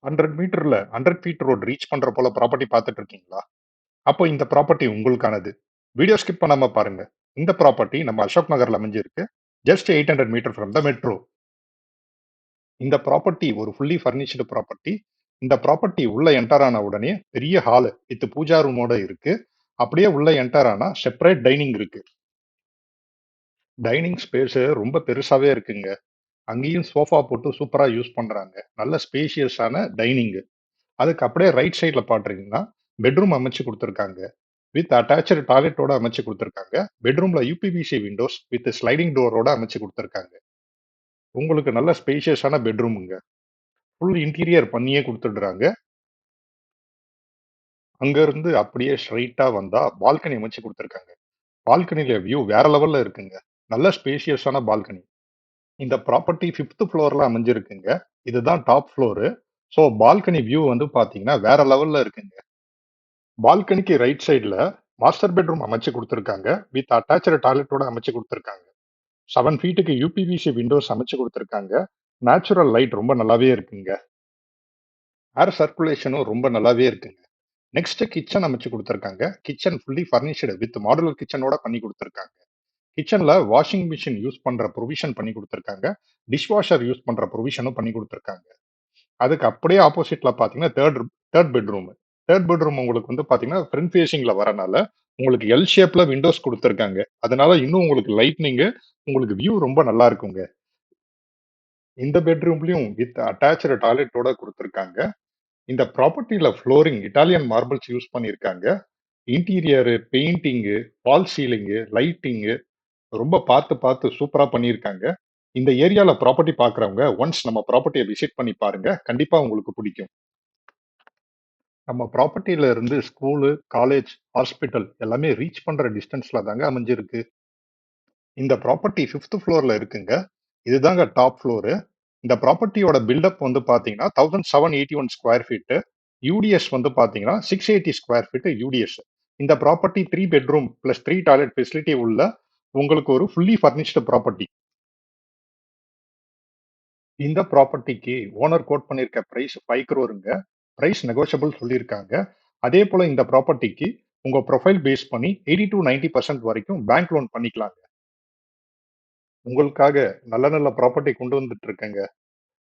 100 மீட்டர்ல 100 feet road reach பண்ற போல property பார்த்துட்டு இருக்கீங்களா? அப்போ இந்த ப்ராப்பர்ட்டி உங்களுக்கானது. வீடியோ ஸ்கிப் பண்ணாம பாருங்க. இந்த ப்ராப்பர்ட்டி நம்ம அசோக் நகர்ல அமைஞ்சிருக்கு. Just 800 metre from the metro. இந்த ப்ராப்பர்ட்டி ஒரு ஃபுல்லி ஃபர்னிஷ்டு ப்ராப்பர்ட்டி. இந்த ப்ராப்பர்ட்டி உள்ள என்டர் ஆன உடனே பெரிய ஹால் வித் பூஜா ரூமோட இருக்கு. அப்படியே உள்ள என்டர் ஆனா செப்பரேட் டைனிங் இருக்கு. டைனிங் ஸ்பேஸ் ரொம்ப பெருசாவே இருக்குங்க. அங்கேயும் சோஃபா போட்டு சூப்பரா யூஸ் பண்றாங்க. நல்ல ஸ்பேஷியஸான டைனிங். அதுக்கு அப்படியே ரைட் சைடுல பாத்தீங்கன்னா பெட்ரூம் அமைச்சு கொடுத்துருக்காங்க. வித் அட்டாச்சு டாய்லெட்டோட அமைச்சு கொடுத்துருக்காங்க. பெட்ரூம்ல யூபிவிசி விண்டோஸ் வித் ஸ்லைடிங் டோரோட அமைச்சு கொடுத்துருக்காங்க. உங்களுக்கு நல்ல ஸ்பேஷியஸான பெட்ரூமுங்க. ஃபுல் இன்டீரியர் பண்ணியே கொடுத்துடுறாங்க. அங்க இருந்து அப்படியே ஸ்ட்ரைட்டா வந்தா பால்கனி அமைச்சு கொடுத்துருக்காங்க. பால்கனில வியூ வேற லெவல்ல இருக்குங்க. நல்ல ஸ்பேஷியஸான பால்கனி. இந்த ப்ராப்பர்ட்டி 5th ஃப்ளோர்ல அமைஞ்சிருக்குங்க. இதுதான் top floor. So balcony view வந்து பாத்தீங்கன்னா வேற லெவல்ல இருக்குங்க. பால்கனிக்கு ரைட் சைடுல மாஸ்டர் பெட்ரூம் அமைச்சு கொடுத்துருக்காங்க. வித் அட்டாச்சு டாய்லெட்டோட அமைச்சு கொடுத்துருக்காங்க. 7 ஃபீட்டுக்கு யூபிவிசி விண்டோஸ் அமைச்சு கொடுத்துருக்காங்க. நேச்சுரல் லைட் ரொம்ப நல்லாவே இருக்குங்க. ஏர் சர்க்குலேஷனும் ரொம்ப நல்லாவே இருக்குங்க. நெக்ஸ்ட் கிச்சன் அமைச்சு கொடுத்துருக்காங்க. Kitchen fully furnished with modular கிச்சனோட பண்ணி கொடுத்துருக்காங்க. கிச்சன்ல வாஷிங் மிஷின் யூஸ் பண்ற ப்ரொவிஷன் பண்ணி கொடுத்துருக்காங்க. டிஷ் வாஷர் யூஸ் பண்ற ப்ரொவிஷனும் பண்ணி கொடுத்துருக்காங்க. அதுக்கு அப்படியே ஆப்போசிட்ல பாத்தீங்கன்னா தேர்ட் பெட்ரூம். தேர்ட் பெட்ரூம் உங்களுக்கு வந்து பாத்தீங்கன்னா ஃப்ரண்ட் ஃபேசிங்ல வரனால உங்களுக்கு எல் ஷேப்ல விண்டோஸ் கொடுத்துருக்காங்க. அதனால இன்னும் உங்களுக்கு லைட்னிங், உங்களுக்கு வியூ ரொம்ப நல்லா இருக்குங்க. இந்த பெட்ரூம்லயும் வித் அட்டாச்சு டாய்லெட்டோட கொடுத்துருக்காங்க. இந்த ப்ராப்பர்ட்டில ஃப்ளோரிங் இட்டாலியன் மார்பிள்ஸ் யூஸ் பண்ணியிருக்காங்க. Interior painting, fall ceiling, lighting ரொம்ப பார்த்து பார்த்து சூப்பரா பண்ணியிருக்காங்க. இந்த ஏரியால ப்ராப்பர்ட்டி பார்க்குறவங்க ஒன்ஸ் நம்ம ப்ராப்பர்ட்டியை விசிட் பண்ணி பாருங்க. கண்டிப்பா உங்களுக்கு பிடிக்கும். நம்ம ப்ராப்பர்ட்டில இருந்து ஸ்கூலு, காலேஜ், ஹாஸ்பிட்டல் எல்லாமே ரீச் பண்ற டிஸ்டன்ஸ்ல தாங்க அமைஞ்சிருக்கு. இந்த ப்ராப்பர்ட்டி 5th ஃப்ளோர்ல இருக்குங்க. இதுதாங்க டாப் ஃப்ளோரு. இந்த ப்ராப்பர்ட்டியோட பில்டப் வந்து பாத்தீங்கன்னா 1781 ஸ்கொயர் ஃபீட். யூடிஎஸ் வந்து பாத்தீங்கன்னா 680 ஸ்கொயர் ஃபீட் யூடிஎஸ். இந்த property 3 bedroom plus 3 toilet facility உள்ள உங்களுக்கு ஒரு ஃபுல்லி ஃபர்னிஷ்டு ப்ராப்பர்ட்டி. இந்த ப்ராப்பர்ட்டிக்கு ஓனர் கோட் பண்ணியிருக்க பிரைஸ் 5 crore-ங்க. பிரைஸ் நெகோஷியபிள் சொல்லியிருக்காங்க. அதே போல இந்த ப்ராப்பர்ட்டிக்கு உங்க ப்ரொஃபைல் பேஸ் பண்ணி 80 to 90% வரைக்கும் பேங்க் லோன் பண்ணிக்கலாங்க. உங்களுக்காக நல்ல நல்ல ப்ராப்பர்ட்டி கொண்டு வந்துட்டு இருக்கேங்க.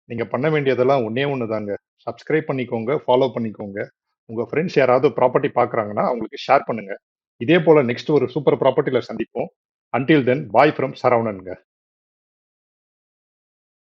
நீங்க பண்ண வேண்டியதெல்லாம் ஒண்ணே ஒண்ணு தாங்க. சப்ஸ்கிரைப் பண்ணிக்கோங்க, ஃபாலோ பண்ணிக்கோங்க. உங்க ஃப்ரெண்ட்ஸ் யாராவது ப்ராப்பர்ட்டி பார்க்குறாங்கன்னா அவங்களுக்கு ஷேர் பண்ணுங்க. இதே போல நெக்ஸ்ட் ஒரு சூப்பர் ப்ராப்பர்ட்டில சந்திப்போம். Until then bye from சரவணன்ங்க.